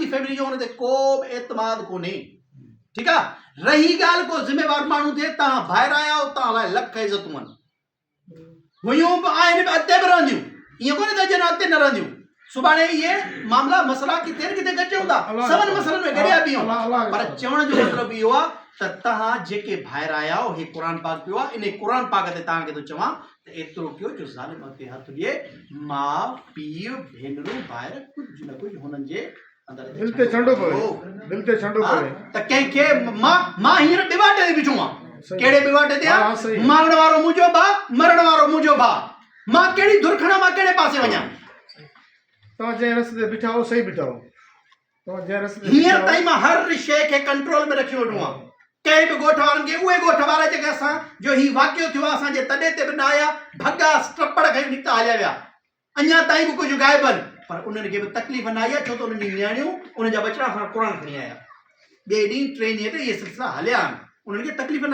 बाक़ी फैमिली जो उन ते को बि एतमाद कोन्हे ठीक है। रही गाल को जिम्मेवार मानू थे ता बाहर आया हो ता लाइ लख इज्जतूं आहिनि हुयूं बि आहिनि अॻिते बि रहंदियूं इएं कोन्हे त जन अॻिते न रहंदियूं सुभाणे ये मामला मसला किथे गॾिजूं था सभनि मसलनि में गॾिया बीहूं पर चवण जो मतिलबु इहो आहे त तव्हां जेके ॿाहिरि आया हो हे क़ुर पाक पियो आहे इन क़ुर पाक ते तव्हांखे थो चवां त एतिरो कयो जो ज़ालिम ते हथ ॾिए माउ पीउ भेनरूं ॿाहिरि कुझु न कुझु हुननि जे दिल ते छंडो पवे दिल ते छंडो पवे त कंहिंखे मां हींअर ॿिवाटे ते बीठो आहियां कहिड़े ॿिवाटे ते आहे मारण वारो मुंहिंजो भाउ मरण वारो मुंहिंजो भाउ मां कहिड़ी धुर खणां मां कहिड़े पासे वञां तव्हां जंहिं रस्ते ते बीठा हो सही बीठा हो तव्हां जंहिं रस्ते ते हींअर ताईं मां हर शइ खे कंट्रोल में रखी वेठो आहियां कंहिं बि ॻोठ वारनि खे उहे ॻोठ वारा जेके असां जो ही वाक़ियो थियो आहे असांजे तॾे ते बि न आया भॻा स्टपड़ खई निकिता हलिया विया अञा ताईं बि कुझु गाइब आहिनि पर उन्हनि खे बि तकलीफ़ न आई आहे छो त उन्हनि जी नियाणियूं उन जा बचड़ा असां क़ुर खणी आया ॿिए ॾींहुं टे ॾींहं ते इहे सिलसिला हलिया आहिनि उन्हनि खे तकलीफ़ न